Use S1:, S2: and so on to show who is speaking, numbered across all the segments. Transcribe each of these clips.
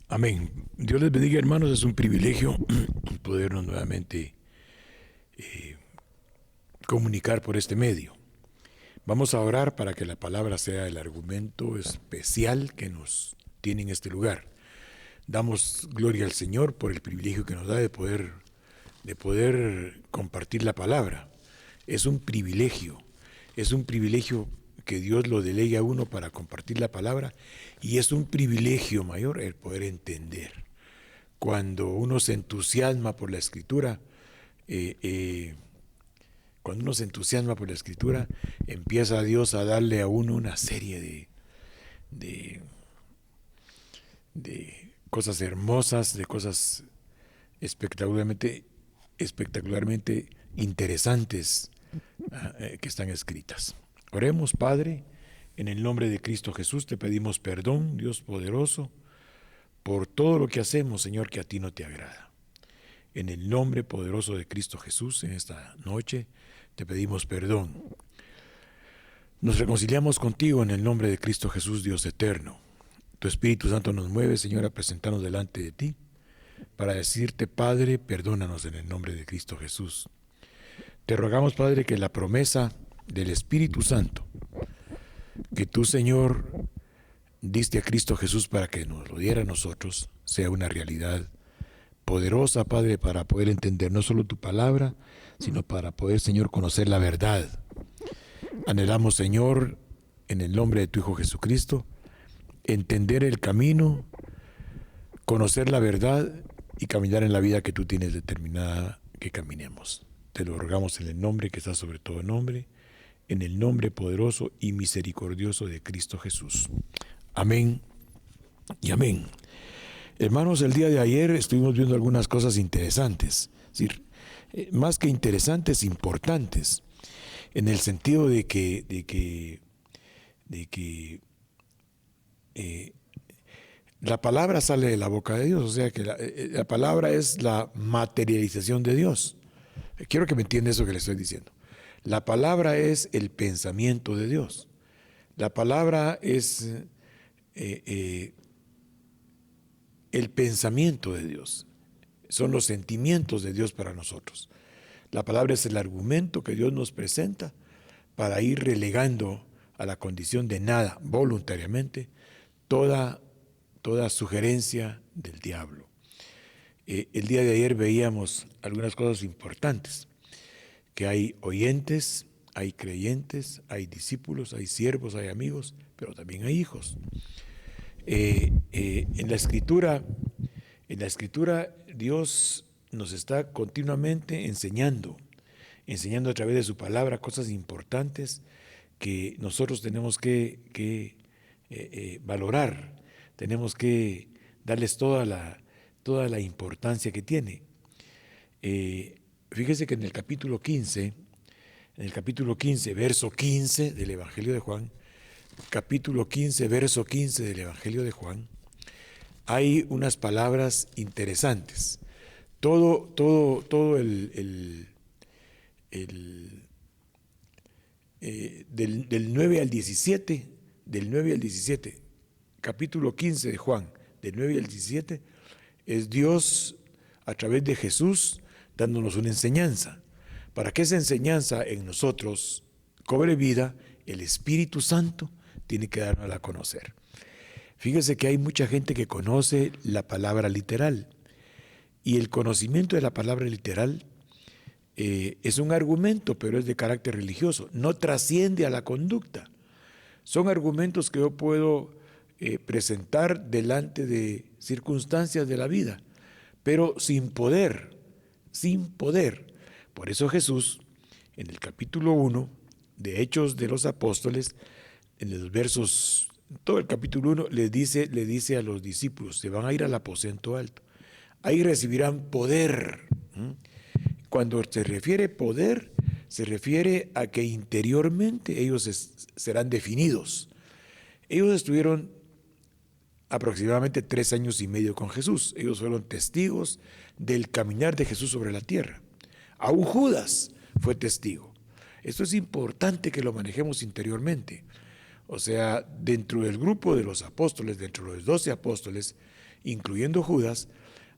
S1: Amén. Dios les bendiga, hermanos. Es un privilegio podernos nuevamente comunicar por este medio. Vamos a orar para que la palabra sea el argumento especial que nos tiene en este lugar. Damos gloria al Señor por el privilegio que nos da de poder compartir la palabra. Es un privilegio que Dios lo delegue a uno para compartir la palabra, y es un privilegio mayor el poder entender. Cuando uno se entusiasma por la Escritura, empieza Dios a darle a uno una serie de, de cosas hermosas, de cosas espectacularmente interesantes que están escritas. Oremos, Padre, en el nombre de Cristo Jesús te pedimos perdón, Dios poderoso, por todo lo que hacemos, Señor, que a ti no te agrada. En el nombre poderoso de Cristo Jesús, en esta noche, te pedimos perdón. Nos reconciliamos contigo en el nombre de Cristo Jesús, Dios eterno. Tu Espíritu Santo nos mueve, Señor, a presentarnos delante de ti, para decirte, Padre, perdónanos en el nombre de Cristo Jesús. Te rogamos, Padre, que la promesa del Espíritu Santo, que tú, Señor, diste a Cristo Jesús para que nos lo diera a nosotros, sea una realidad poderosa, Padre, para poder entender no solo tu palabra, sino para poder, Señor, conocer la verdad. Anhelamos, Señor, en el nombre de tu Hijo Jesucristo, entender el camino, conocer la verdad y caminar en la vida que tú tienes determinada que caminemos. Te lo rogamos en el nombre que está sobre todo nombre, en el nombre poderoso y misericordioso de Cristo Jesús. Amén y amén. Hermanos, el día de ayer estuvimos viendo algunas cosas interesantes, es decir, más que interesantes, importantes, en el sentido de que la palabra sale de la boca de Dios, o sea que la palabra es la materialización de Dios. Quiero que me entienda eso que le estoy diciendo. La palabra es el pensamiento de Dios. La palabra es el pensamiento de Dios. Son los sentimientos de Dios para nosotros. La palabra es el argumento que Dios nos presenta para ir relegando a la condición de nada voluntariamente toda sugerencia del diablo. El día de ayer veíamos algunas cosas importantes, que hay oyentes, hay creyentes, hay discípulos, hay siervos, hay amigos, pero también hay hijos. En la Escritura Dios nos está continuamente enseñando a través de su palabra cosas importantes que nosotros tenemos que valorar, tenemos que darles toda la importancia que tiene. Fíjese que en el capítulo 15, verso 15 del Evangelio de Juan, capítulo 15, verso 15 del Evangelio de Juan, hay unas palabras interesantes. Todo del 9 al 17, capítulo 15 de Juan, del 9 al 17, es Dios a través de Jesús dándonos una enseñanza. Para que esa enseñanza en nosotros cobre vida, el Espíritu Santo tiene que darnos a conocer. Fíjese que hay mucha gente que conoce la palabra literal, y el conocimiento de la palabra literal es un argumento, pero es de carácter religioso, no trasciende a la conducta. Son argumentos que yo puedo presentar delante de circunstancias de la vida, pero sin poder. Por eso Jesús, en el capítulo 1 de Hechos de los Apóstoles, en los versos, todo el capítulo 1, le dice a los discípulos, se van a ir al aposento alto, ahí recibirán poder. Cuando se refiere poder, se refiere a que interiormente ellos serán definidos. Ellos estuvieron aproximadamente 3 años y medio con Jesús. Ellos fueron testigos del caminar de Jesús sobre la tierra. Aún Judas fue testigo. Esto es importante que lo manejemos interiormente. O sea, dentro del grupo de los apóstoles, dentro de los 12 apóstoles, incluyendo Judas,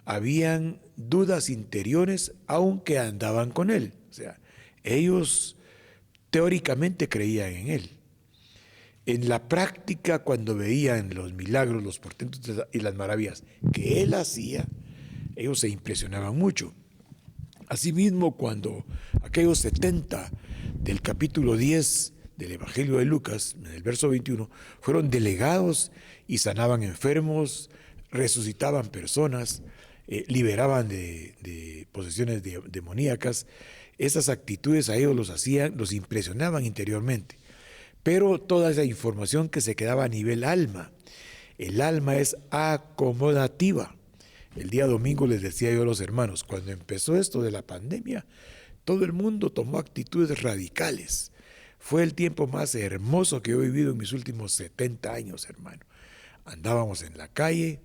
S1: habían dudas interiores aunque andaban con él. O sea, ellos teóricamente creían en él. En la práctica, cuando veían los milagros, los portentos y las maravillas que él hacía, ellos se impresionaban mucho. Asimismo, cuando aquellos 70 del capítulo 10 del Evangelio de Lucas, en el verso 21, fueron delegados y sanaban enfermos, resucitaban personas, liberaban de posesiones demoníacas, esas actitudes a ellos los impresionaban interiormente. Pero toda esa información que se quedaba a nivel alma, el alma es acomodativa. El día domingo les decía yo a los hermanos, cuando empezó esto de la pandemia, todo el mundo tomó actitudes radicales. Fue el tiempo más hermoso que he vivido en mis últimos 70 años, hermano. Andábamos en la calle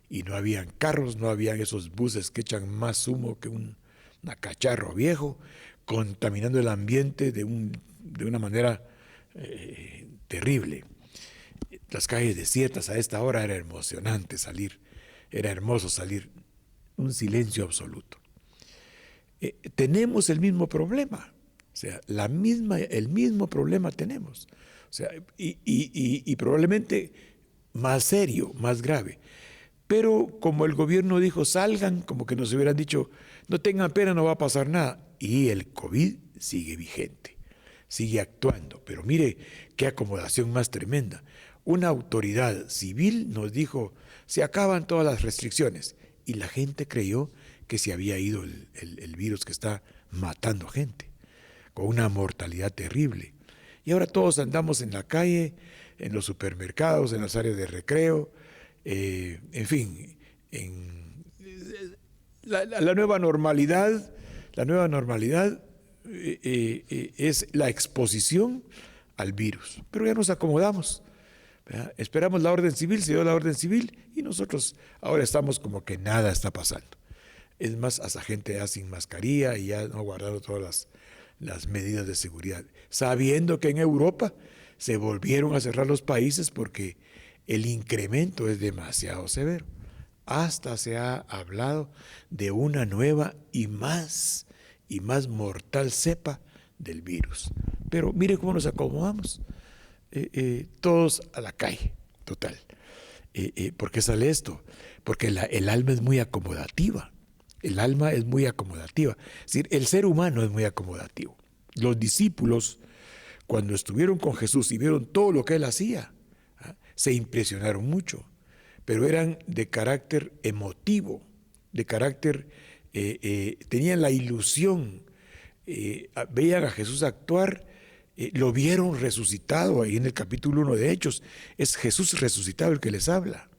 S1: y no habían carros, no habían esos buses que echan más humo que un cacharro viejo, contaminando el ambiente de una manera terrible. Las calles desiertas a esta hora era emocionante salir. Era hermoso salir, un silencio absoluto. Tenemos el mismo problema, o sea, el mismo problema tenemos, o sea, y probablemente más serio, más grave. Pero como el gobierno dijo, salgan, como que nos hubieran dicho, no tengan pena, no va a pasar nada. Y el COVID sigue vigente, sigue actuando. Pero mire qué acomodación más tremenda. Una autoridad civil nos dijo, se acaban todas las restricciones. Y la gente creyó que se había ido el virus que está matando gente, con una mortalidad terrible. Y ahora todos andamos en la calle, en los supermercados, en las áreas de recreo, en fin, la nueva normalidad, es la exposición al virus. Pero ya nos acomodamos. ¿Verdad? Esperamos la orden civil, se dio la orden civil y nosotros ahora estamos como que nada está pasando. Es más, hasta gente ya sin mascarilla y ya no guardando todas las medidas de seguridad, sabiendo que en Europa se volvieron a cerrar los países porque el incremento es demasiado severo. Hasta se ha hablado de una nueva y más mortal cepa del virus. Pero mire cómo nos acomodamos. Todos a la calle, total. ¿Por qué sale esto? Porque el alma es muy acomodativa. El alma es muy acomodativa. Es decir, el ser humano es muy acomodativo. Los discípulos, cuando estuvieron con Jesús y vieron todo lo que él hacía, se impresionaron mucho, pero eran de carácter emotivo, de carácter, tenían la ilusión, veían a Jesús actuar. Lo vieron resucitado ahí en el capítulo 1 de Hechos. Es Jesús resucitado el que les habla.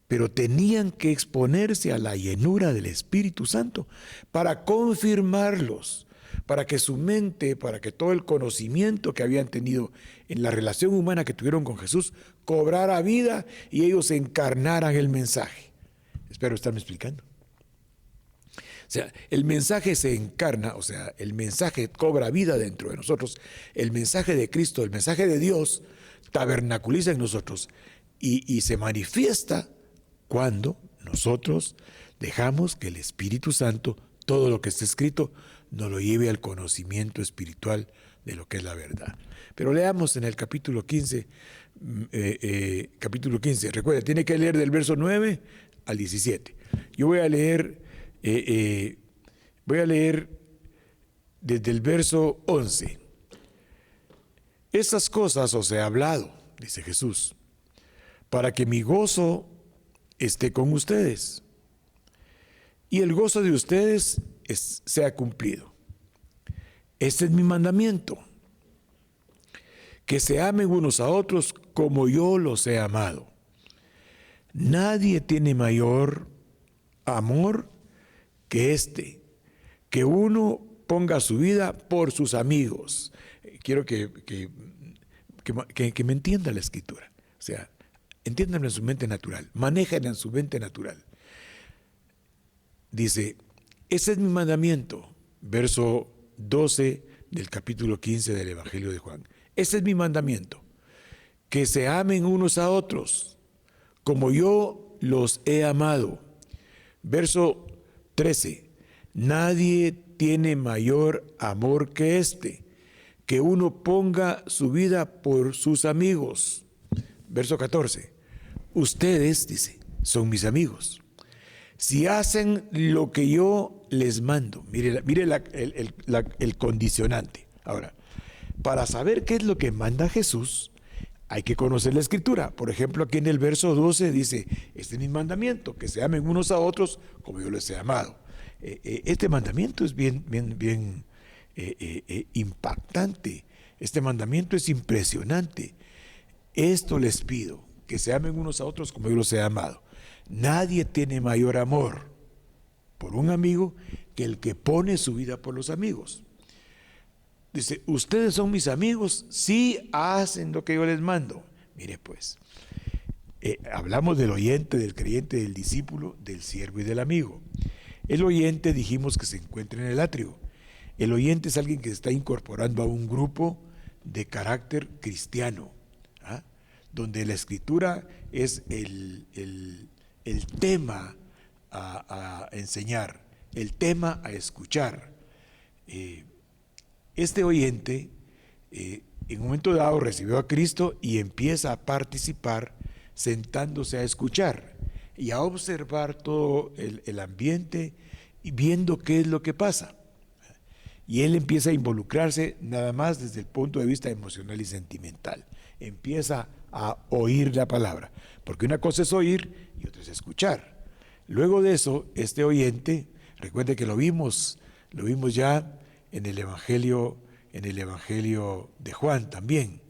S1: Pero tenían que exponerse a la llenura del Espíritu Santo para confirmarlos, para que su mente, para que todo el conocimiento que habían tenido en la relación humana que tuvieron con Jesús cobrara vida y ellos encarnaran el mensaje. Espero estarme explicando. O sea, el mensaje se encarna, o sea, el mensaje cobra vida dentro de nosotros. El mensaje de Cristo, el mensaje de Dios, tabernaculiza en nosotros y se manifiesta cuando nosotros dejamos que el Espíritu Santo, todo lo que está escrito, nos lo lleve al conocimiento espiritual de lo que es la verdad. Pero leamos en el capítulo 15, recuerda, tiene que leer del verso 9 al 17. Yo voy a leer desde el verso 11. Estas cosas os he hablado, dice Jesús, para que mi gozo esté con ustedes y el gozo de ustedes sea cumplido. Este es mi mandamiento, que se amen unos a otros como yo los he amado. Nadie tiene mayor amor que que uno ponga su vida por sus amigos. Quiero que me entienda la escritura. O sea, entiéndanlo en su mente natural, manéjenla en su mente natural. Dice, ese es mi mandamiento, verso 12 del capítulo 15 del Evangelio de Juan. Ese es mi mandamiento, que se amen unos a otros, como yo los he amado. Verso 13. Nadie tiene mayor amor que este, que uno ponga su vida por sus amigos. Verso 14. Ustedes, dice, son mis amigos, si hacen lo que yo les mando. Mire el condicionante. Ahora, para saber qué es lo que manda Jesús, hay que conocer la Escritura. Por ejemplo, aquí en el verso 12 dice, este es mi mandamiento, que se amen unos a otros como yo les he amado. Este mandamiento es bien impactante. Este mandamiento es impresionante. Esto les pido, que se amen unos a otros como yo los he amado. Nadie tiene mayor amor por un amigo que el que pone su vida por los amigos. Dice, ustedes son mis amigos si hacen lo que yo les mando. Mire pues, hablamos del oyente, del creyente, del discípulo, del siervo y del amigo. El oyente dijimos que se encuentra en el atrio. El oyente es alguien que se está incorporando a un grupo de carácter cristiano, ¿ah? Donde la Escritura es el tema a enseñar, el tema a escuchar. Este oyente en un momento dado recibió a Cristo y empieza a participar sentándose a escuchar y a observar todo el ambiente y viendo qué es lo que pasa. Y él empieza a involucrarse nada más desde el punto de vista emocional y sentimental. Empieza a oír la palabra, porque una cosa es oír y otra es escuchar. Luego de eso, este oyente, recuerde que lo vimos ya en el Evangelio de Juan también,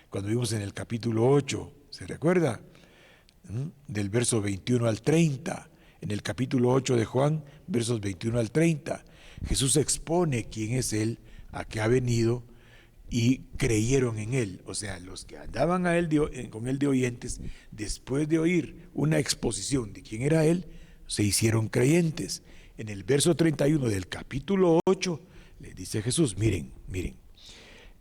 S1: cuando vimos en el capítulo 8, ¿se recuerda? Del verso 21 al 30, en el capítulo 8 de Juan, versos 21 al 30, Jesús expone quién es Él, a qué ha venido, y creyeron en Él. O sea, los que andaban con Él de oyentes, después de oír una exposición de quién era Él, se hicieron creyentes. En el verso 31 del capítulo 8, le dice Jesús, miren,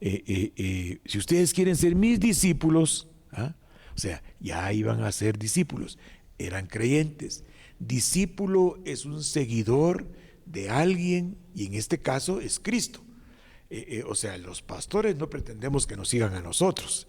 S1: si ustedes quieren ser mis discípulos, o sea, ya iban a ser discípulos, eran creyentes. Discípulo es un seguidor de alguien, y en este caso es Cristo. O sea, los pastores no pretendemos que nos sigan a nosotros.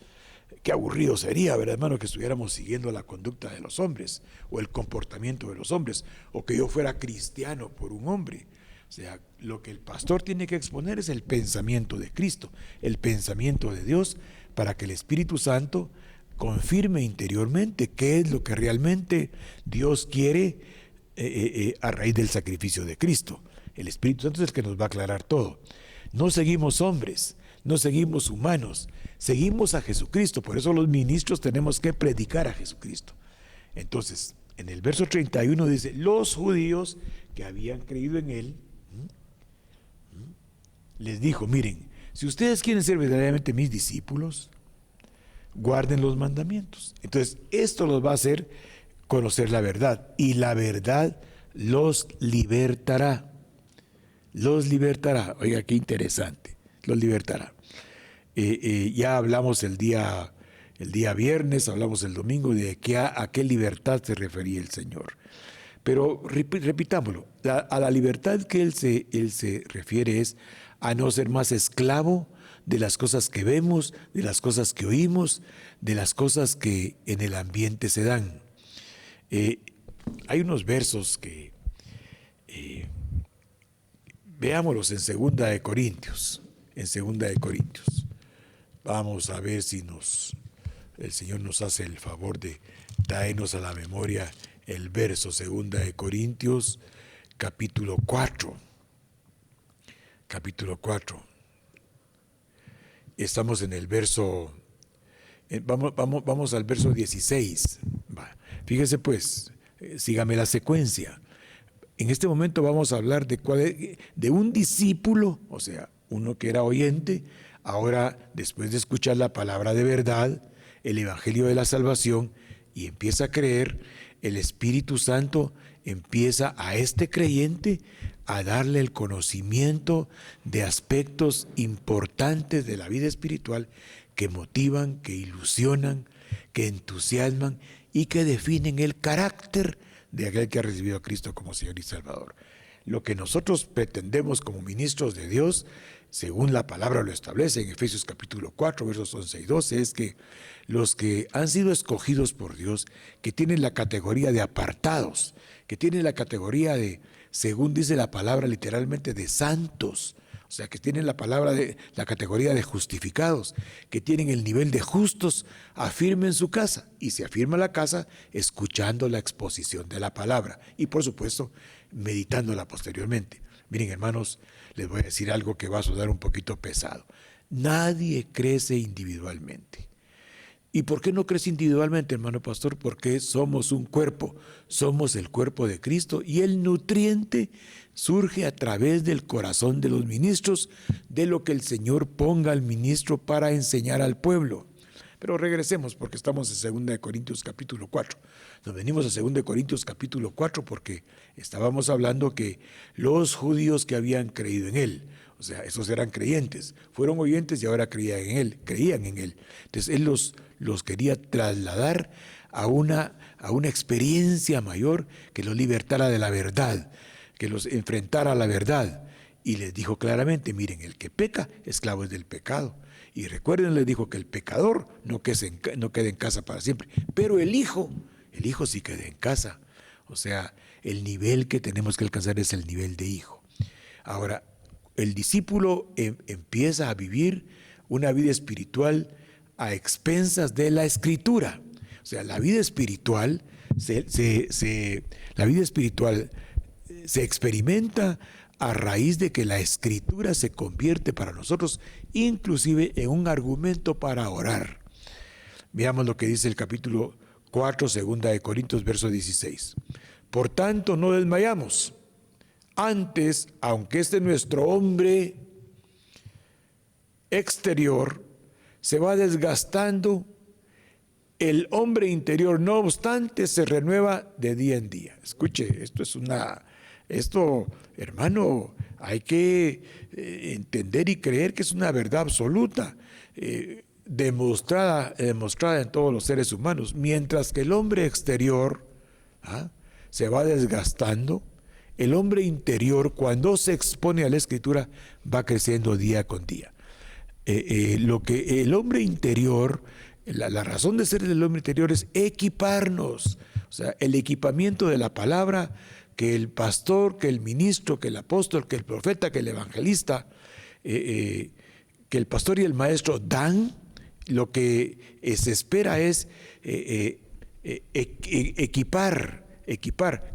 S1: Qué aburrido sería, ¿verdad, hermano?, que estuviéramos siguiendo la conducta de los hombres o el comportamiento de los hombres, o que yo fuera cristiano por un hombre. O sea, lo que el pastor tiene que exponer es el pensamiento de Cristo, el pensamiento de Dios, para que el Espíritu Santo confirme interiormente qué es lo que realmente Dios quiere a raíz del sacrificio de Cristo. El Espíritu Santo es el que nos va a aclarar todo. No seguimos hombres, no seguimos humanos, seguimos a Jesucristo. Por eso los ministros tenemos que predicar a Jesucristo. Entonces, en el verso 31 dice, los judíos que habían creído en Él, les dijo, miren, si ustedes quieren ser verdaderamente mis discípulos, guarden los mandamientos. Entonces, esto los va a hacer conocer la verdad, y la verdad los libertará. Los libertará. Oiga, qué interesante. Los libertará. Ya hablamos el día viernes, hablamos el domingo de a qué libertad se refería el Señor. Pero repitámoslo, a la libertad que él se refiere es a no ser más esclavo de las cosas que vemos, de las cosas que oímos, de las cosas que en el ambiente se dan. Hay unos versos que veámoslos en 2 de Corintios. En 2 de Corintios. Vamos a ver si el Señor nos hace el favor de traernos a la memoria el verso. 2 de Corintios, capítulo 4. Capítulo 4. Estamos en el verso, vamos al verso 16. Fíjese pues, sígame la secuencia. En este momento vamos a hablar de un discípulo, o sea, uno que era oyente, ahora después de escuchar la palabra de verdad, el evangelio de la salvación, y empieza a creer, el Espíritu Santo empieza a este creyente a darle el conocimiento de aspectos importantes de la vida espiritual que motivan, que ilusionan, que entusiasman y que definen el carácter de aquel que ha recibido a Cristo como Señor y Salvador. Lo que nosotros pretendemos como ministros de Dios, según la palabra lo establece en Efesios capítulo 4, versos 11 y 12, es que los que han sido escogidos por Dios, que tienen la categoría de apartados, que tienen la categoría de, según dice la palabra literalmente, de santos, o sea, que tienen la categoría de justificados, que tienen el nivel de justos, afirmen su casa. Y se afirma la casa escuchando la exposición de la palabra y, por supuesto, meditándola posteriormente. Miren, hermanos, les voy a decir algo que va a sonar un poquito pesado. Nadie crece individualmente. ¿Y por qué no crece individualmente, hermano pastor? Porque somos un cuerpo, somos el cuerpo de Cristo y el nutriente surge a través del corazón de los ministros, de lo que el Señor ponga al ministro para enseñar al pueblo. Pero regresemos porque estamos en 2 Corintios capítulo 4. Nos venimos a 2 Corintios capítulo 4 porque estábamos hablando que los judíos que habían creído en Él, o sea, esos eran creyentes, fueron oyentes y ahora creían en Él. Entonces Él los quería trasladar a una experiencia mayor que los libertara de la verdad, que los enfrentara a la verdad. Y les dijo claramente, miren, el que peca, esclavo es del pecado. Y recuerden, les dijo que el pecador no quede en casa para siempre, pero el hijo sí queda en casa. O sea, el nivel que tenemos que alcanzar es el nivel de hijo. Ahora, el discípulo empieza a vivir una vida espiritual a expensas de la Escritura. O sea, la vida espiritual se experimenta a raíz de que la Escritura se convierte para nosotros inclusive en un argumento para orar. Veamos lo que dice el capítulo 4, 2 Corintios, verso 16. Por tanto, no desmayamos. Antes, aunque nuestro hombre exterior se va desgastando, el hombre interior, no obstante, se renueva de día en día. Escuche, esto, hermano, hay que entender y creer que es una verdad absoluta, demostrada en todos los seres humanos. Mientras que el hombre exterior se va desgastando, el hombre interior, cuando se expone a la Escritura, va creciendo día con día. Lo que el hombre interior, la razón de ser del hombre interior es equiparnos. O sea, el equipamiento de la palabra que el pastor, que el ministro, que el apóstol, que el profeta, que el evangelista, que el pastor y el maestro dan, lo que se espera es equipar,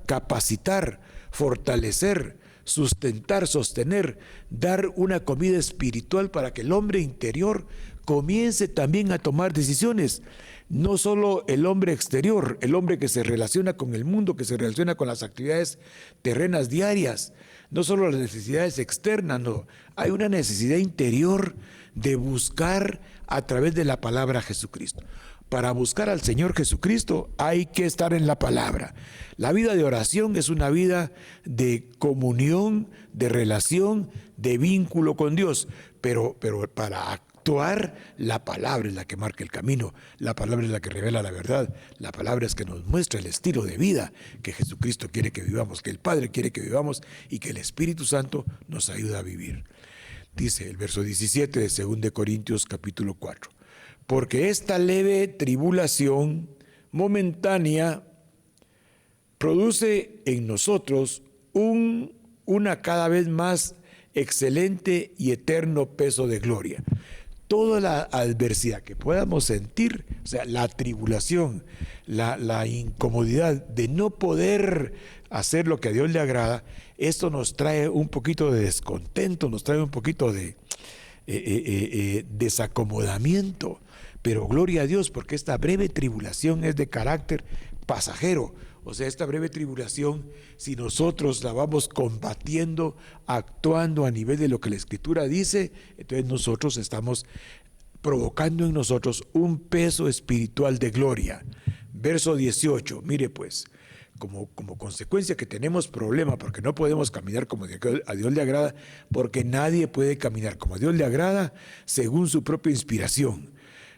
S1: capacitar, fortalecer, sustentar, sostener, dar una comida espiritual para que el hombre interior comience también a tomar decisiones. No solo el hombre exterior, el hombre que se relaciona con el mundo, que se relaciona con las actividades terrenas diarias, no solo las necesidades externas, no. Hay una necesidad interior de buscar a través de la palabra a Jesucristo. Para buscar al Señor Jesucristo hay que estar en la palabra. La vida de oración es una vida de comunión, de relación, de vínculo con Dios, pero para actuar, la palabra es la que marca el camino, la palabra es la que revela la verdad, la palabra es que nos muestra el estilo de vida que Jesucristo quiere que vivamos, que el Padre quiere que vivamos y que el Espíritu Santo nos ayuda a vivir. Dice el verso 17 de 2 Corintios capítulo 4. Porque esta leve tribulación momentánea produce en nosotros una cada vez más excelente y eterno peso de gloria. Toda la adversidad que podamos sentir, o sea, la tribulación, la incomodidad de no poder hacer lo que a Dios le agrada, esto nos trae un poquito de descontento, nos trae un poquito de desacomodamiento. Pero gloria a Dios, porque esta breve tribulación es de carácter pasajero. O sea, esta breve tribulación, si nosotros la vamos combatiendo, actuando a nivel de lo que la Escritura dice, entonces nosotros estamos provocando en nosotros un peso espiritual de gloria. Verso 18, mire pues, como consecuencia que tenemos problema porque no podemos caminar como a Dios le agrada, porque nadie puede caminar como a Dios le agrada según su propia inspiración.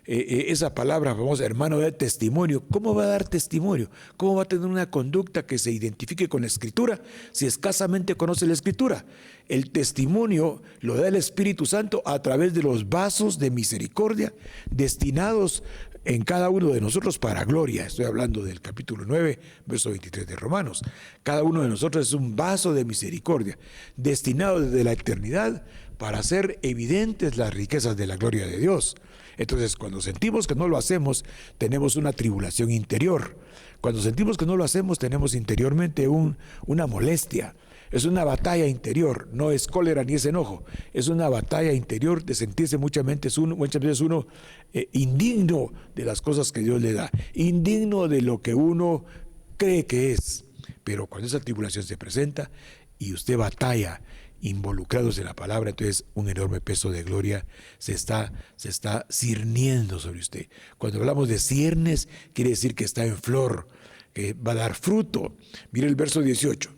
S1: esa palabra famosa, hermano, de testimonio. ¿Cómo va a dar testimonio? ¿Cómo va a tener una conducta que se identifique con la Escritura si escasamente conoce la Escritura? El testimonio lo da el Espíritu Santo a través de los vasos de misericordia destinados en cada uno de nosotros para gloria. Estoy hablando del capítulo 9, verso 23 de Romanos. Cada uno de nosotros es un vaso de misericordia destinado desde la eternidad para hacer evidentes las riquezas de la gloria de Dios. Entonces, cuando sentimos que no lo hacemos, tenemos una tribulación interior. Cuando sentimos que no lo hacemos, tenemos interiormente una molestia. Es una batalla interior, no es cólera ni es enojo. Es una batalla interior de sentirse muchas veces uno indigno de las cosas que Dios le da, indigno de lo que uno cree que es. Pero cuando esa tribulación se presenta y usted batalla involucrados en la palabra, entonces un enorme peso de gloria se está cirniendo sobre usted. Cuando hablamos de ciernes, quiere decir que está en flor, que va a dar fruto. Mire el verso 18.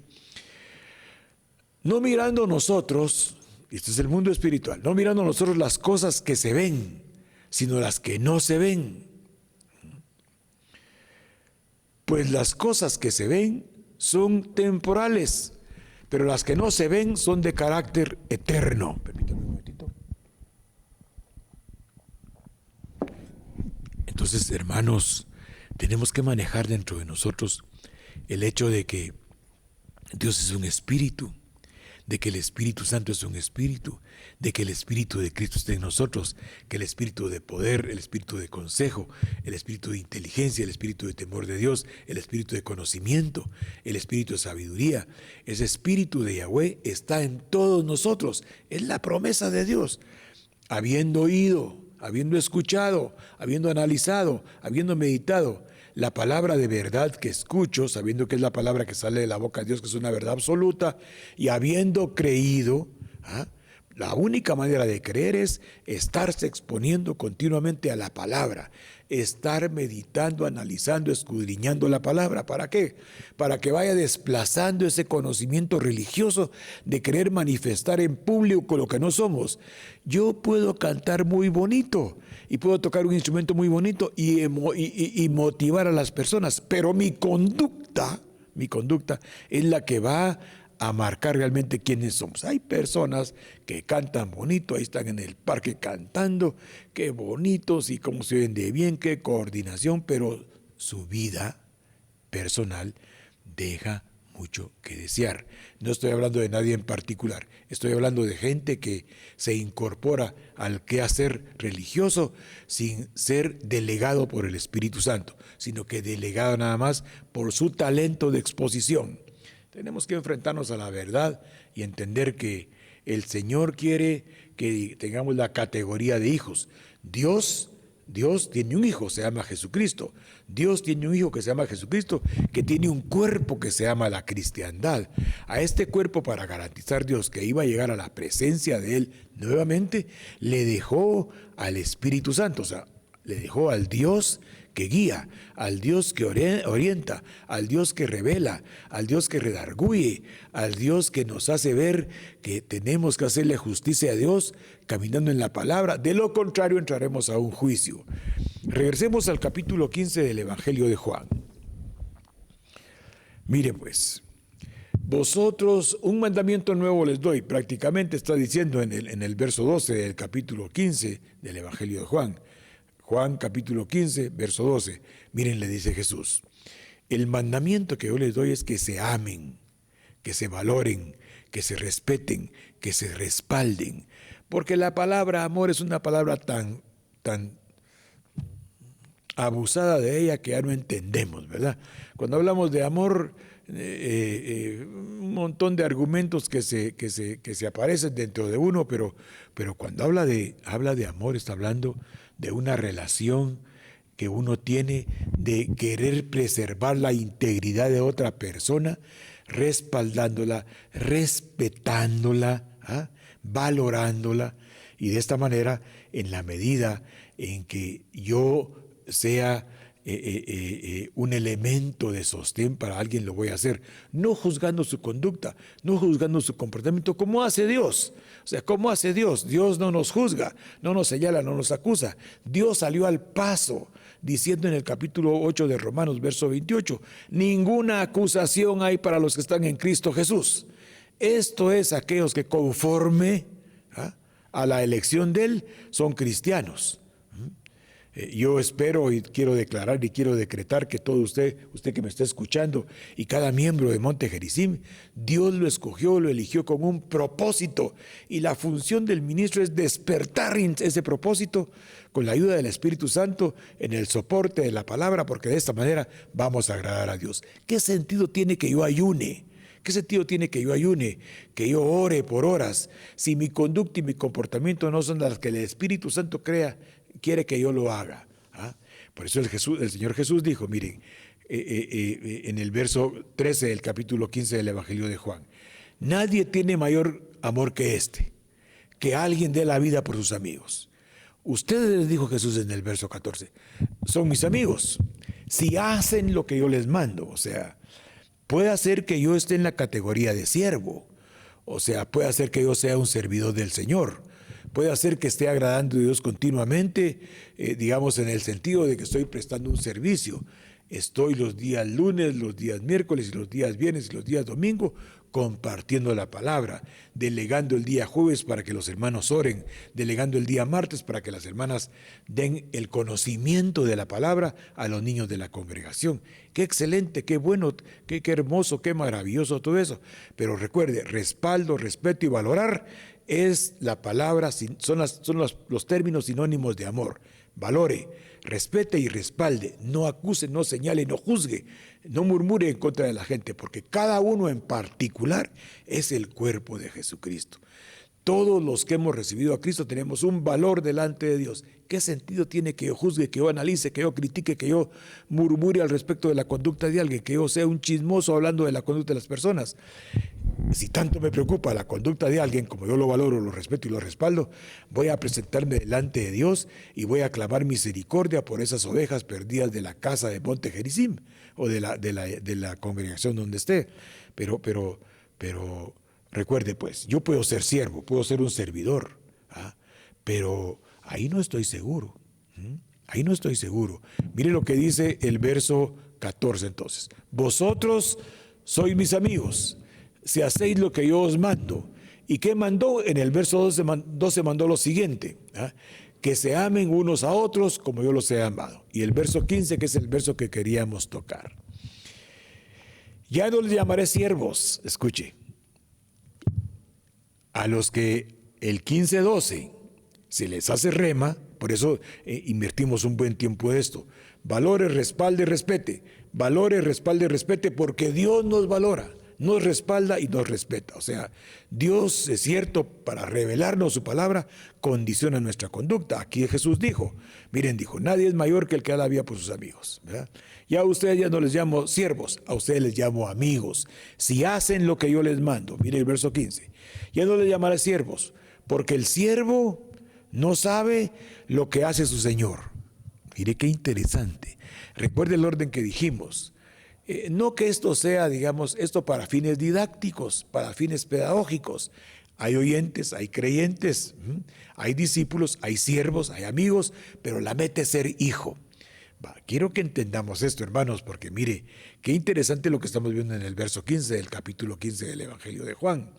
S1: No mirando nosotros, este es el mundo espiritual, no mirando nosotros las cosas que se ven, sino las que no se ven. Pues las cosas que se ven son temporales, pero las que no se ven son de carácter eterno. Permítame un momentito. Entonces, hermanos, tenemos que manejar dentro de nosotros el hecho de que Dios es un espíritu, de que el Espíritu Santo es un espíritu, de que el Espíritu de Cristo está en nosotros, que el Espíritu de poder, el Espíritu de consejo, el Espíritu de inteligencia, el Espíritu de temor de Dios, el Espíritu de conocimiento, el Espíritu de sabiduría, ese Espíritu de Yahweh está en todos nosotros. Es la promesa de Dios. Habiendo oído, habiendo escuchado, habiendo analizado, habiendo meditado la palabra de verdad que escucho, sabiendo que es la palabra que sale de la boca de Dios, que es una verdad absoluta, y habiendo creído, la única manera de creer es estarse exponiendo continuamente a la palabra, estar meditando, analizando, escudriñando la palabra. ¿Para qué? Para que vaya desplazando ese conocimiento religioso de querer manifestar en público lo que no somos. Yo puedo cantar muy bonito y puedo tocar un instrumento muy bonito y motivar a las personas, pero mi conducta es la que va a marcar realmente quiénes somos. Hay personas que cantan bonito, ahí están en el parque cantando, qué bonitos y cómo se ven de bien, qué coordinación, pero su vida personal deja mucho que desear. No estoy hablando de nadie en particular, estoy hablando de gente que se incorpora al quehacer religioso sin ser delegado por el Espíritu Santo, sino que delegado nada más por su talento de exposición. Tenemos que enfrentarnos a la verdad y entender que el Señor quiere que tengamos la categoría de hijos. Dios tiene un hijo, se llama Jesucristo. Dios tiene un hijo que se llama Jesucristo, que tiene un cuerpo que se llama la cristiandad. A este cuerpo, para garantizar Dios que iba a llegar a la presencia de Él nuevamente, le dejó al Espíritu Santo, o sea, le dejó al Dios que guía, al Dios que orienta, al Dios que revela, al Dios que redarguye, al Dios que nos hace ver que tenemos que hacerle justicia a Dios caminando en la palabra. De lo contrario, entraremos a un juicio. Regresemos al capítulo 15 del Evangelio de Juan. Mire pues, vosotros un mandamiento nuevo les doy, prácticamente está diciendo en el verso 12 del capítulo 15 del Evangelio de Juan. Juan capítulo 15, verso 12. Miren, le dice Jesús, el mandamiento que yo les doy es que se amen, que se valoren, que se respeten, que se respalden. Porque la palabra amor es una palabra tan abusada de ella que ya no entendemos, ¿verdad? Cuando hablamos de amor, un montón de argumentos que se aparecen dentro de uno, pero cuando habla de amor, está hablando de una relación que uno tiene de querer preservar la integridad de otra persona, respaldándola, respetándola, valorándola, y de esta manera, en la medida en que yo sea un elemento de sostén para alguien, lo voy a hacer, no juzgando su conducta, no juzgando su comportamiento, como hace Dios. O sea, ¿cómo hace Dios? Dios no nos juzga, no nos señala, no nos acusa. Dios salió al paso diciendo en el capítulo 8 de Romanos, verso 28, ninguna acusación hay para los que están en Cristo Jesús. Esto es aquellos que conforme a la elección de Él son cristianos. Yo espero y quiero declarar y quiero decretar que todo usted que me está escuchando y cada miembro de Monte Gerizim, Dios lo escogió, lo eligió con un propósito, y la función del ministro es despertar ese propósito con la ayuda del Espíritu Santo en el soporte de la palabra, porque de esta manera vamos a agradar a Dios. ¿Qué sentido tiene que yo ayune? ¿Qué sentido tiene que yo ayune, que yo ore por horas, si mi conducta y mi comportamiento no son las que el Espíritu Santo quiere que yo lo haga? Por eso el Señor Jesús dijo, miren, en el verso 13 del capítulo 15 del Evangelio de Juan, nadie tiene mayor amor que este, que alguien dé la vida por sus amigos. Ustedes, les dijo Jesús en el verso 14, son mis amigos si hacen lo que yo les mando. O sea, puede ser que yo esté en la categoría de siervo, o sea, puede ser que yo sea un servidor del Señor, puede ser que esté agradando a Dios continuamente, digamos en el sentido de que estoy prestando un servicio. Estoy los días lunes, los días miércoles, y los días viernes y los días domingo compartiendo la palabra, delegando el día jueves para que los hermanos oren, delegando el día martes para que las hermanas den el conocimiento de la palabra a los niños de la congregación. Qué excelente, qué bueno, qué hermoso, qué maravilloso todo eso. Pero recuerde, respaldo, respeto y valorar es la palabra, son los términos sinónimos de amor. Valore, respete y respalde, no acuse, no señale, no juzgue, no murmure en contra de la gente, porque cada uno en particular es el cuerpo de Jesucristo. Todos los que hemos recibido a Cristo tenemos un valor delante de Dios. ¿Qué sentido tiene que yo juzgue, que yo analice, que yo critique, que yo murmure al respecto de la conducta de alguien, que yo sea un chismoso hablando de la conducta de las personas? Si tanto me preocupa la conducta de alguien, como yo lo valoro, lo respeto y lo respaldo, voy a presentarme delante de Dios y voy a clamar misericordia por esas ovejas perdidas de la casa de Monte Gerizim o de la congregación donde esté. Pero recuerde, pues, yo puedo ser siervo, puedo ser un servidor, pero ahí no estoy seguro. Ahí no estoy seguro. Mire lo que dice el verso 14 entonces. Vosotros sois mis amigos si hacéis lo que yo os mando. ¿Y qué mandó? En el verso 12 mandó lo siguiente, que se amen unos a otros como yo los he amado. Y el verso 15, que es el verso que queríamos tocar. Ya no les llamaré siervos, escuche, a los que el 15-12 se les hace rema. Por eso invertimos un buen tiempo de esto. Valore, respalde, respete. Valore, respalde, respete, porque Dios nos valora, nos respalda y nos respeta. O sea, Dios, es cierto, para revelarnos su palabra, condiciona nuestra conducta. Aquí Jesús dijo, miren, dijo, nadie es mayor que el que da la vida por sus amigos, ¿verdad? Ya a ustedes ya no les llamo siervos, a ustedes les llamo amigos. Si hacen lo que yo les mando, mire el verso 15, ya no les llamaré siervos, porque el siervo no sabe lo que hace su Señor. Mire qué interesante. Recuerde el orden que dijimos. No que esto sea, digamos, esto para fines didácticos, para fines pedagógicos. Hay oyentes, hay creyentes, hay discípulos, hay siervos, hay amigos, pero la meta es ser hijo. Quiero que entendamos esto, hermanos, porque mire, qué interesante lo que estamos viendo en el verso 15 del capítulo 15 del Evangelio de Juan.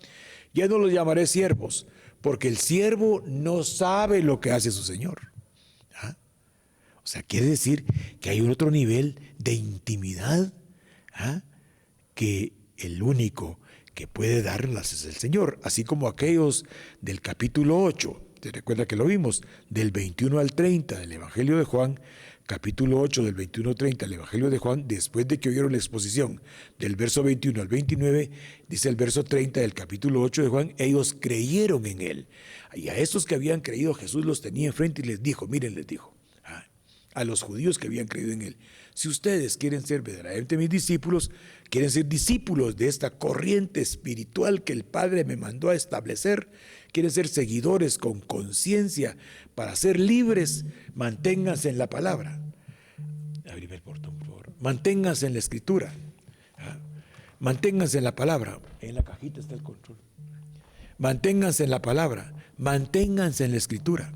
S1: Ya no los llamaré siervos, porque el siervo no sabe lo que hace su Señor. O sea, quiere decir que hay un otro nivel de intimidad que el único que puede darlas es el Señor, así como aquellos del capítulo 8, te recuerda que lo vimos, del 21 al 30 del Evangelio de Juan, capítulo 8 del 21 al 30 del Evangelio de Juan, después de que oyeron la exposición del verso 21 al 29, dice el verso 30 del capítulo 8 de Juan, ellos creyeron en Él. Y a esos que habían creído, Jesús los tenía enfrente y les dijo, miren, les dijo, a los judíos que habían creído en Él, si ustedes quieren ser verdaderamente mis discípulos, quieren ser discípulos de esta corriente espiritual que el Padre me mandó a establecer, quieren ser seguidores con conciencia para ser libres, manténganse en la palabra. Abrime el portón, por favor. Manténganse en la escritura. Manténganse en la palabra. En la cajita está el control. Manténganse en la palabra. Manténganse en la escritura.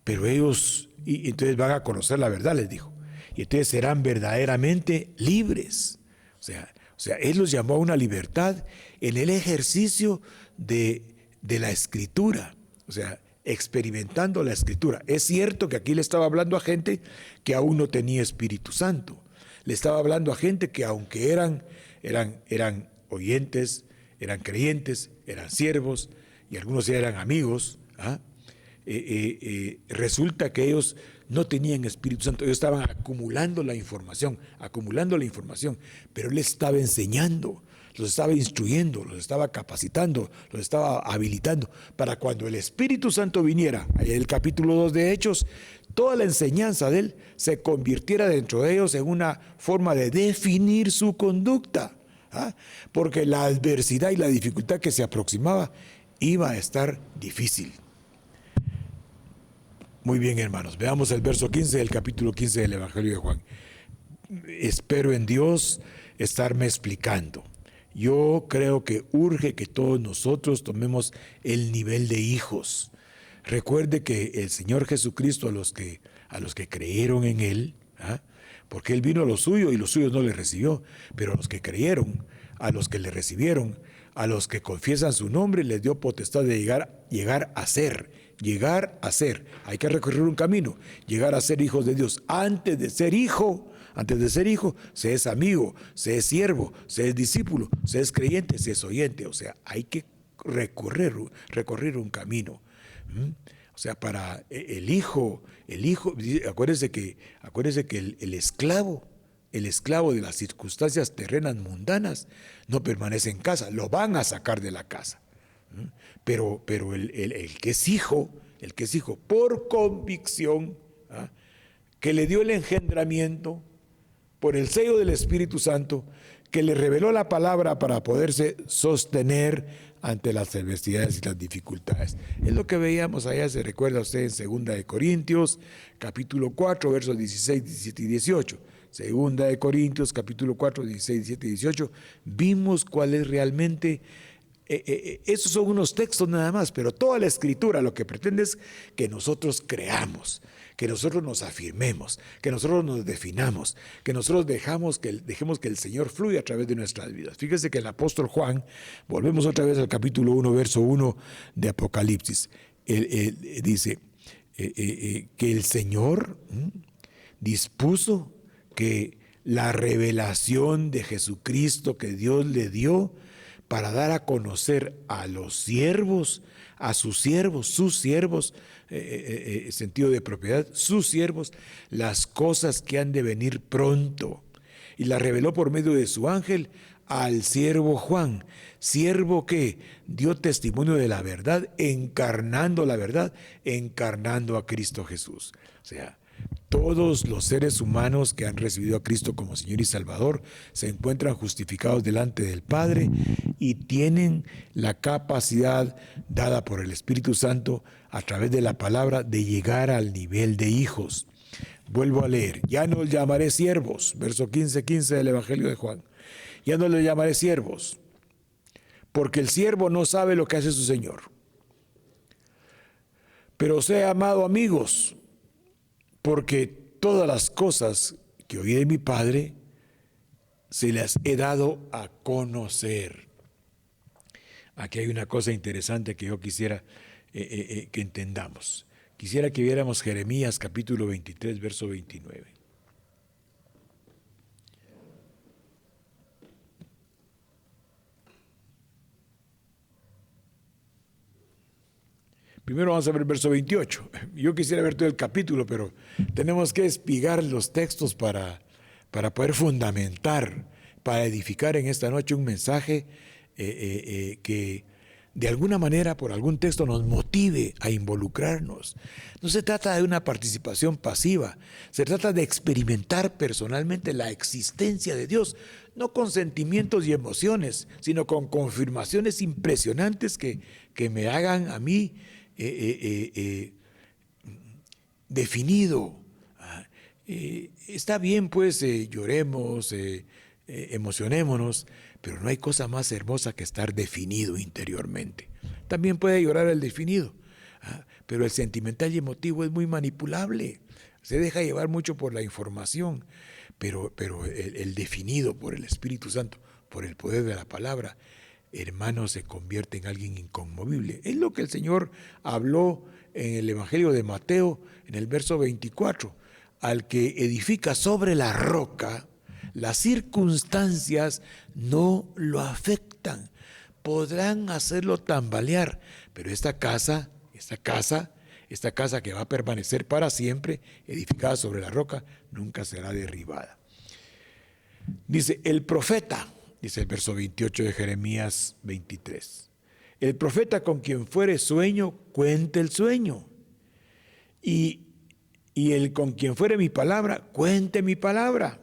S1: Pero ellos, y entonces van a conocer la verdad, les dijo. Y entonces serán verdaderamente libres. O sea, Él los llamó a una libertad en el ejercicio de la escritura. O sea, experimentando la escritura. Es cierto que aquí le estaba hablando a gente que aún no tenía Espíritu Santo. Le estaba hablando a gente que aunque eran oyentes, eran creyentes, eran siervos y algunos eran amigos, resulta que ellos no tenían Espíritu Santo. Ellos estaban acumulando la información, pero Él estaba enseñando, los estaba instruyendo, los estaba capacitando, los estaba habilitando para cuando el Espíritu Santo viniera, en el capítulo 2 de Hechos, toda la enseñanza de Él se convirtiera dentro de ellos en una forma de definir su conducta, porque la adversidad y la dificultad que se aproximaba iba a estar difícil. Muy bien, hermanos, veamos el verso 15 del capítulo 15 del Evangelio de Juan. Espero en Dios estarme explicando. Yo creo que urge que todos nosotros tomemos el nivel de hijos. Recuerde que el Señor Jesucristo a los que creyeron en Él, porque Él vino a los suyos y los suyos no le recibió, pero a los que creyeron, a los que le recibieron, a los que confiesan su nombre, les dio potestad de llegar a ser. Hay que recorrer un camino, llegar a ser hijos de Dios. Antes de ser hijo, se es amigo, se es siervo, se es discípulo, se es creyente, se es oyente. O sea, hay que recorrer un camino. O sea, para el hijo, acuérdese que el esclavo de las circunstancias terrenas mundanas no permanece en casa, lo van a sacar de la casa. Pero el que es hijo por convicción, que le dio el engendramiento por el sello del Espíritu Santo, que le reveló la palabra para poderse sostener ante las adversidades y las dificultades. Es lo que veíamos allá, se recuerda usted en 2 Corintios, capítulo 4, versos 16, 17 y 18. 2 Corintios, capítulo 4, 16, 17 y 18. Vimos cuál es realmente... esos son unos textos nada más, pero toda la Escritura lo que pretende es que nosotros creamos, que nosotros nos afirmemos, que nosotros nos definamos, que nosotros dejemos que el Señor fluya a través de nuestras vidas. Fíjese que el apóstol Juan, volvemos otra vez al capítulo 1, verso 1 de Apocalipsis, él dice que el Señor dispuso que la revelación de Jesucristo que Dios le dio para dar a conocer a los siervos, a sus siervos, sentido de propiedad, sus siervos, las cosas que han de venir pronto. Y la reveló por medio de su ángel al siervo Juan, siervo que dio testimonio de la verdad, encarnando la verdad, encarnando a Cristo Jesús. O sea, todos los seres humanos que han recibido a Cristo como Señor y Salvador se encuentran justificados delante del Padre y tienen la capacidad dada por el Espíritu Santo a través de la palabra de llegar al nivel de hijos. Vuelvo a leer, ya no los llamaré siervos, verso 15 del Evangelio de Juan, ya no les llamaré siervos, porque el siervo no sabe lo que hace su Señor, pero os he llamado amigos, porque todas las cosas que oí de mi Padre se las he dado a conocer. Aquí hay una cosa interesante que yo quisiera que entendamos. Quisiera que viéramos Jeremías capítulo 23, verso 29. Primero vamos a ver el verso 28. Yo quisiera ver todo el capítulo, pero tenemos que espigar los textos para poder fundamentar, para edificar en esta noche un mensaje que de alguna manera, por algún texto, nos motive a involucrarnos. No se trata de una participación pasiva, se trata de experimentar personalmente la existencia de Dios, no con sentimientos y emociones, sino con confirmaciones impresionantes que me hagan a mí definido, Está bien, pues, lloremos, emocionémonos, pero no hay cosa más hermosa que estar definido interiormente. También puede llorar el definido, pero el sentimental y emotivo es muy manipulable. Se deja llevar mucho por la información, pero el definido por el Espíritu Santo, por el poder de la palabra, hermano, se convierte en alguien inconmovible. Es lo que el Señor habló en el Evangelio de Mateo, en el verso 24. Al que edifica sobre la roca, las circunstancias no lo afectan. Podrán hacerlo tambalear, pero esta casa que va a permanecer para siempre, edificada sobre la roca, nunca será derribada. Dice el profeta, dice el verso 28 de Jeremías 23. El profeta con quien fuere sueño, cuente el sueño. Y el con quien fuere mi palabra, cuente mi palabra.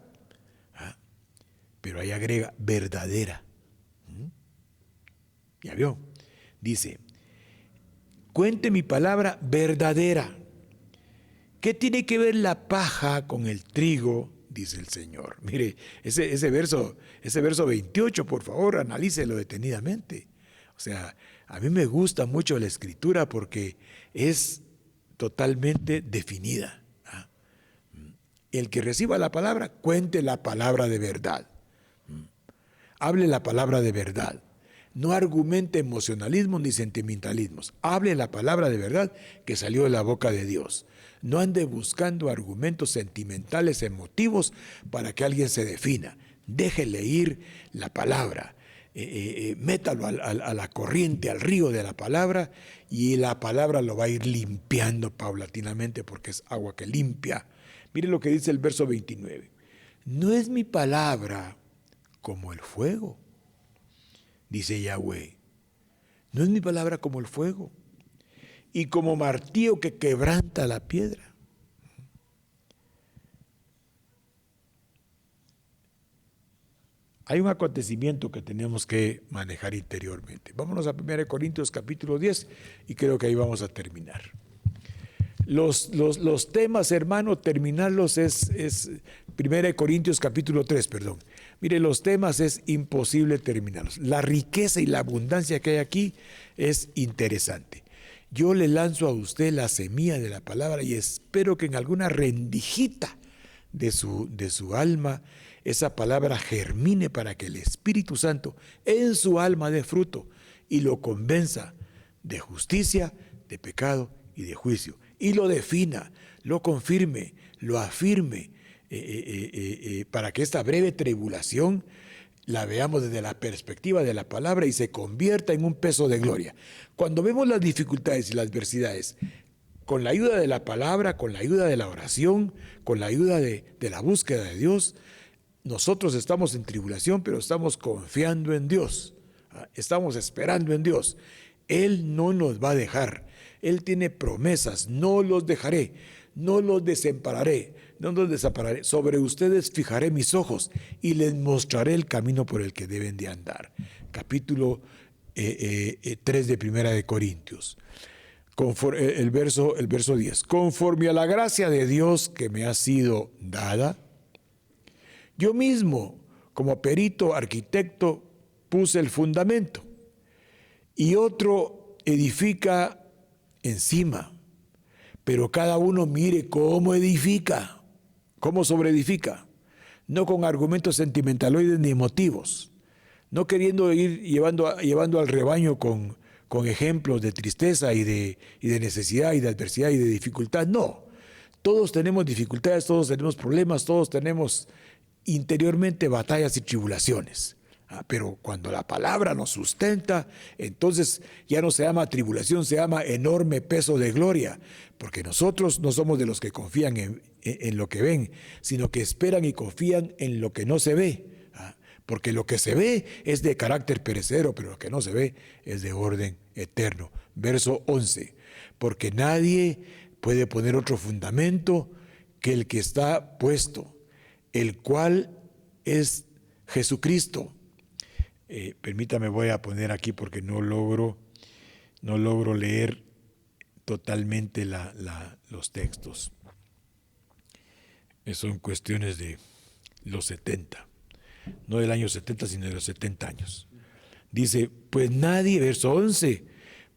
S1: Pero ahí agrega, verdadera. ¿Ya vio? Dice, cuente mi palabra verdadera. ¿Qué tiene que ver la paja con el trigo? Dice el Señor. Mire, ese verso 28, por favor, analícelo detenidamente. O sea, a mí me gusta mucho la Escritura porque es totalmente definida. El que reciba la palabra, cuente la palabra de verdad. Hable la palabra de verdad. No argumente emocionalismos ni sentimentalismos. Hable la palabra de verdad que salió de la boca de Dios. No ande buscando argumentos sentimentales, emotivos para que alguien se defina. Déjele ir la palabra. Métalo a la corriente, al río de la palabra, y la palabra lo va a ir limpiando paulatinamente porque es agua que limpia. Mire lo que dice el verso 29. No es mi palabra como el fuego, dice Yahweh. No es mi palabra como el fuego y como martillo que quebranta la piedra. Hay un acontecimiento que tenemos que manejar interiormente. Vámonos a 1 Corintios capítulo 10 y creo que ahí vamos a terminar. Los temas, hermano, terminarlos es 1 Corintios capítulo 3, perdón. Mire, los temas es imposible terminarlos. La riqueza y la abundancia que hay aquí es interesante. Yo le lanzo a usted la semilla de la palabra y espero que en alguna rendijita de su alma esa palabra germine para que el Espíritu Santo en su alma dé fruto y lo convenza de justicia, de pecado y de juicio. Y lo defina, lo confirme, lo afirme, para que esta breve tribulación la veamos desde la perspectiva de la palabra y se convierta en un peso de gloria. Cuando vemos las dificultades y las adversidades, con la ayuda de la palabra, con la ayuda de la oración, con la ayuda de la búsqueda de Dios, nosotros estamos en tribulación, pero estamos confiando en Dios, estamos esperando en Dios. Él no nos va a dejar. Él tiene promesas, no los dejaré, no los desampararé, no los desampararé. Sobre ustedes fijaré mis ojos y les mostraré el camino por el que deben de andar. Capítulo 3 de Primera de Corintios. El verso 10. Conforme a la gracia de Dios que me ha sido dada, yo mismo, como perito arquitecto, puse el fundamento y otro edifica encima, pero cada uno mire cómo edifica, cómo sobreedifica, no con argumentos sentimentaloides ni emotivos, no queriendo ir llevando al rebaño con ejemplos de tristeza y de necesidad y de adversidad y de dificultad. No, todos tenemos dificultades, todos tenemos problemas, todos tenemos interiormente batallas y tribulaciones. Pero cuando la palabra nos sustenta, entonces ya no se llama tribulación, se llama enorme peso de gloria, porque nosotros no somos de los que confían en lo que ven, sino que esperan y confían en lo que no se ve. Porque lo que se ve es de carácter perecedero, pero lo que no se ve es de orden eterno. Verso 11, porque nadie puede poner otro fundamento que el que está puesto, el cual es Jesucristo. Permítame, voy a poner aquí porque no logro leer totalmente los textos. Son cuestiones de los 70, no del año 70, sino de los 70 años. Dice, pues nadie, verso 11,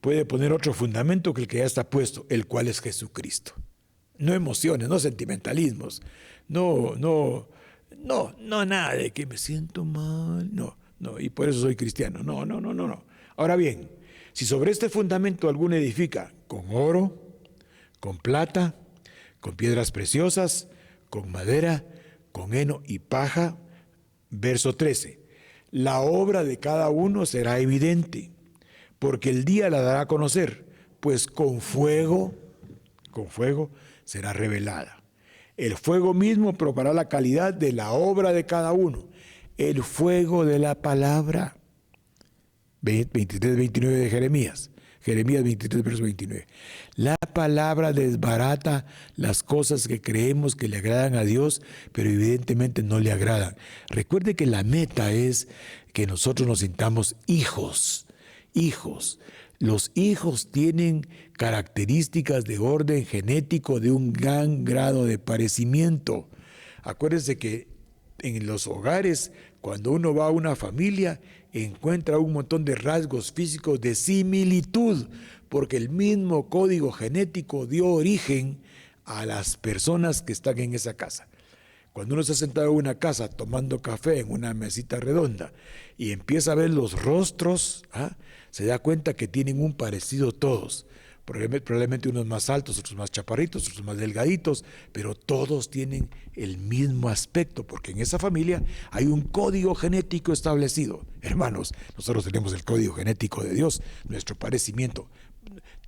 S1: puede poner otro fundamento que el que ya está puesto, el cual es Jesucristo. No emociones, no sentimentalismos, no nada de que me siento mal, no, y por eso soy cristiano, no. Ahora bien, si sobre este fundamento alguno edifica con oro, con plata, con piedras preciosas, con madera, con heno y paja, verso 13, la obra de cada uno será evidente, porque el día la dará a conocer, pues con fuego será revelada. El fuego mismo probará la calidad de la obra de cada uno. El fuego de la palabra. 23, 29 de Jeremías. Jeremías 23, verso 29. La palabra desbarata las cosas que creemos que le agradan a Dios, pero evidentemente no le agradan. Recuerde que la meta es que nosotros nos sintamos hijos. Los hijos tienen características de orden genético de un gran grado de parecimiento. Acuérdense que en los hogares, cuando uno va a una familia, encuentra un montón de rasgos físicos de similitud, porque el mismo código genético dio origen a las personas que están en esa casa. Cuando uno está sentado en una casa tomando café en una mesita redonda y empieza a ver los rostros, se da cuenta que tienen un parecido todos. Probablemente unos más altos, otros más chaparritos, otros más delgaditos, pero todos tienen el mismo aspecto, porque en esa familia hay un código genético establecido. Hermanos, nosotros tenemos el código genético de Dios, nuestro parecimiento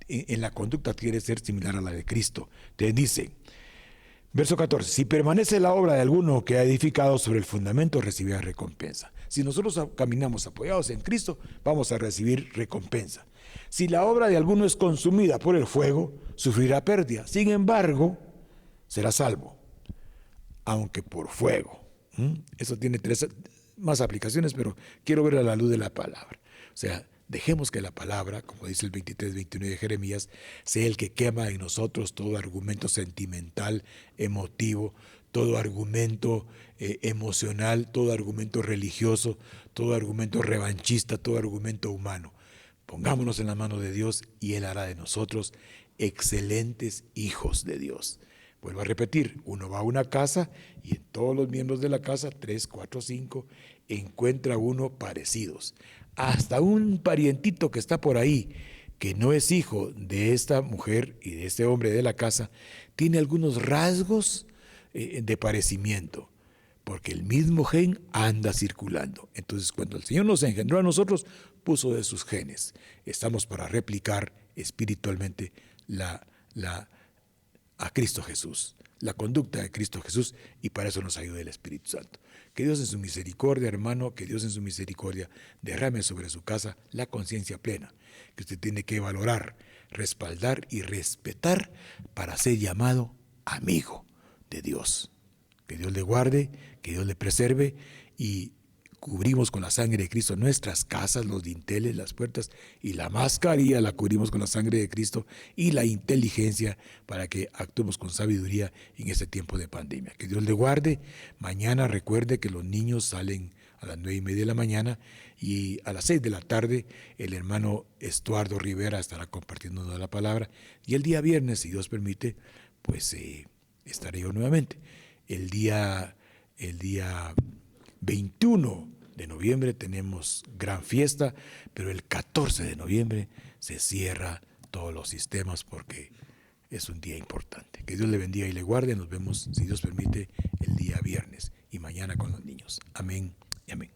S1: en la conducta quiere ser similar a la de Cristo. Te dice, verso 14, si permanece la obra de alguno que ha edificado sobre el fundamento, recibirá recompensa. Si nosotros caminamos apoyados en Cristo, vamos a recibir recompensa. Si la obra de alguno es consumida por el fuego, sufrirá pérdida. Sin embargo, será salvo, aunque por fuego. Eso tiene 3 más aplicaciones, pero quiero ver a la luz de la palabra. O sea, dejemos que la palabra, como dice el 23, 29 de Jeremías, sea el que quema en nosotros todo argumento sentimental, emotivo, todo argumento emocional, todo argumento religioso, todo argumento revanchista, todo argumento humano. Pongámonos en la mano de Dios y Él hará de nosotros excelentes hijos de Dios. Vuelvo a repetir, uno va a una casa y en todos los miembros de la casa, 3, 4, 5, encuentra uno parecidos. Hasta un parientito que está por ahí, que no es hijo de esta mujer y de este hombre de la casa, tiene algunos rasgos de parecimiento, porque el mismo gen anda circulando. Entonces, cuando el Señor nos engendró a nosotros, puso de sus genes. Estamos para replicar espiritualmente a Cristo Jesús, la conducta de Cristo Jesús, y para eso nos ayuda el Espíritu Santo. Que Dios en su misericordia, hermano, que Dios en su misericordia derrame sobre su casa la conciencia plena, que usted tiene que valorar, respaldar y respetar para ser llamado amigo de Dios. Que Dios le guarde, que Dios le preserve, y cubrimos con la sangre de Cristo nuestras casas, los dinteles, las puertas, y la mascarilla la cubrimos con la sangre de Cristo y la inteligencia para que actuemos con sabiduría en este tiempo de pandemia. Que Dios le guarde. Mañana recuerde que los niños salen a las 9:30 de la mañana y a las 6 de la tarde el hermano Estuardo Rivera estará compartiendo la palabra, y el día viernes, si Dios permite, pues estaré yo nuevamente. El día 21 de noviembre tenemos gran fiesta, pero el 14 de noviembre se cierra todos los sistemas porque es un día importante. Que Dios le bendiga y le guarde. Nos vemos, si Dios permite, el día viernes y mañana con los niños. Amén y amén.